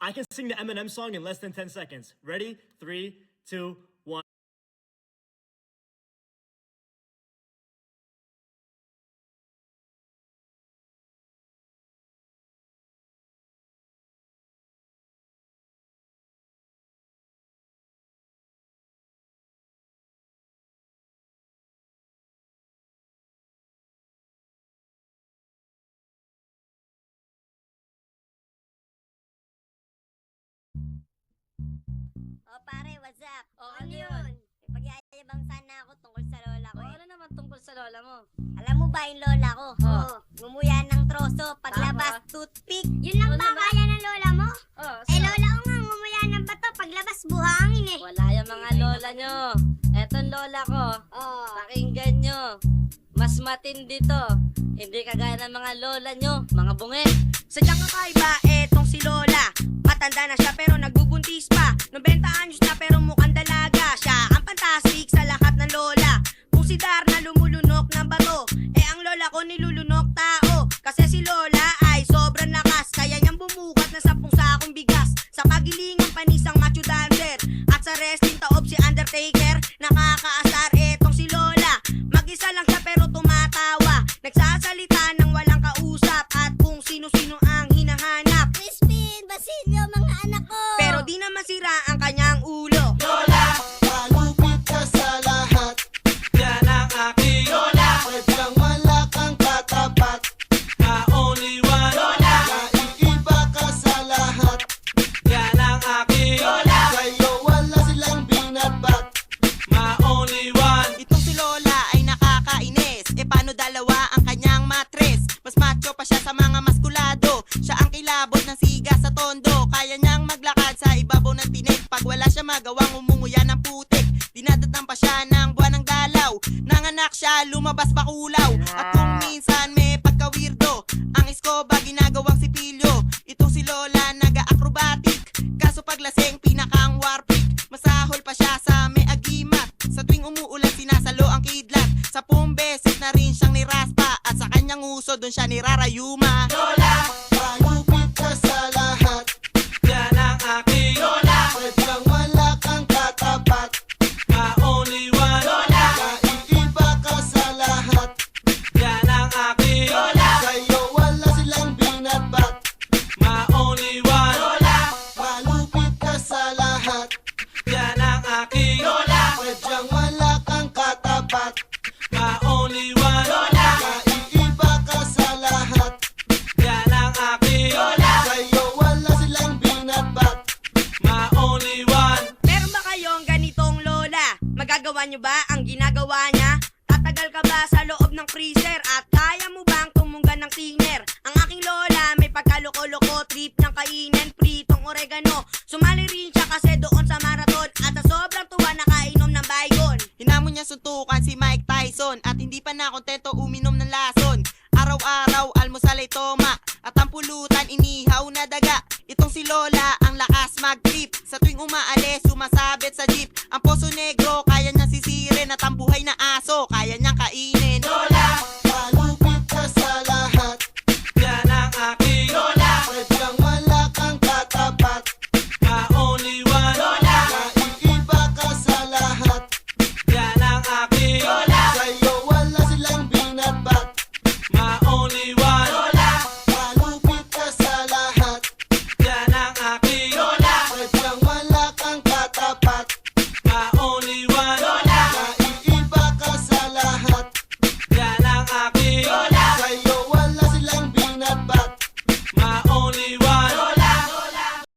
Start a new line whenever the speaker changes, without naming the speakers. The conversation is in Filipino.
I can sing the Eminem song in less than 10 seconds. Ready? 3, 2, 1.
Oh pare, what's up?
Oh, ano yun?
May pagyayabang sana ako tungkol sa lola ko
Oh,
eh.
ano naman tungkol sa lola mo?
Alam mo ba yung lola ko?
Oh.
Ngumuya ng troso, paglabas
Tapos?
toothpick. Yun lang
Ano
ba
ba?
kaya ng lola mo?
Oh,
Eh lola ko nga ngumuya ng bato, paglabas buhangin eh.
Wala yung mga lola nyo. Etong lola ko,
Oh.
pakinggan nyo. Mas matindi to. Hindi kagaya ng mga lola nyo, mga bunge.
Sadyang kakaiba, etong si Lola. Matanda na siya pero nagbubuntis pa. 90 anyos na pero mukhang dalaga. Siya ang fantastic sa lahat ng lola. Kung si Darna lumulunok ng bato, eh ang lola ko nilulunok tao. Kasi si Lola ay sobrang lakas, kaya niyang bumukat na 10 sakong bigas. Sa pagilingan panisang macho dancer, at sa wrestling taob si Undertaker. Nakakaasar etong si Lola. Mag-isa lang siya pero tumatawa. Nagsasalita ng walang kausap, at kung sino-sino ang hinahanap.
Crispin, Basilio, mga anak ko.
Pero di naman sira ang kanyang ulo.
Lola, malupit ka sa lahat.
Yan ang aking Lola,
Sadyang wala kang katapat.
the only one Lola,
Naiiba ka sa lahat.
yan ang aking Lola,
Sa'yo wala silang binatbat.
my only one.
Itong si Lola ay nakakainis. E paano dalawa ang kanyang matres? Mas macho pa siya sa mga maskulado. Siya ang kilabot ng siga sa tondo. Kaya niyang maglakad sa ibabaw ng tinik. Pag wala siya magawang umunguya ng putik, dinadatan pa siya ng buwan ng dalaw. Nanganak siya, lumabas bakulaw. At kung minsan may pagka-weirdo, ang iskoba ginagawang sipilyo. Itong si Lola naga-acrobatic, kaso paglaseng pinakang warpic. Masahol pa siya sa may agimat. Sa tuwing umuulan sinasalo ang kidlat. 10 beses na rin siyang niraspa, at sa kanyang uso doon siya nirarayuma.
Lola,
Malupit ka sa lahat.
yan ang aking Lola,
Sadyang wala kang katapat.
my only one Lola,
Naiiba ka sa lahat.
yan ang aking Lola,
Sa'yo wala silang binatbat.
my only one Lola,
Malupit ka sa lahat.
yan ang aking Lola,
Sadyang wala kang katapat.
my only one Lola,
Naiiba ka sa lahat.
yan ang aking Lola,
Sa'yo wala silang binatbat.
my only one.
Meron ba kayong ganitong lola? Magagawa nyo ba ang ginagawa niya? Tatagal ka ba sa loob ng freezer? At kaya mo bang tumunggan ng tiner? Ang aking lola may pagkaloko-loko, trip ng kainin, pritong oregano. Sumali rin siya kasi doon sa marathon, at sa sobrang tuwa nakainom ng baygon. Hinamon niya suntukan si Mike Tyson, at hindi pa nakontento uminom ng lason. Araw-araw almusal ay toma, at ang pulutan inihaw na daga. Itong si Lola ang lakas mag-trip, sa tuwing umaalis sumasabit sa jeep. Ang poso negro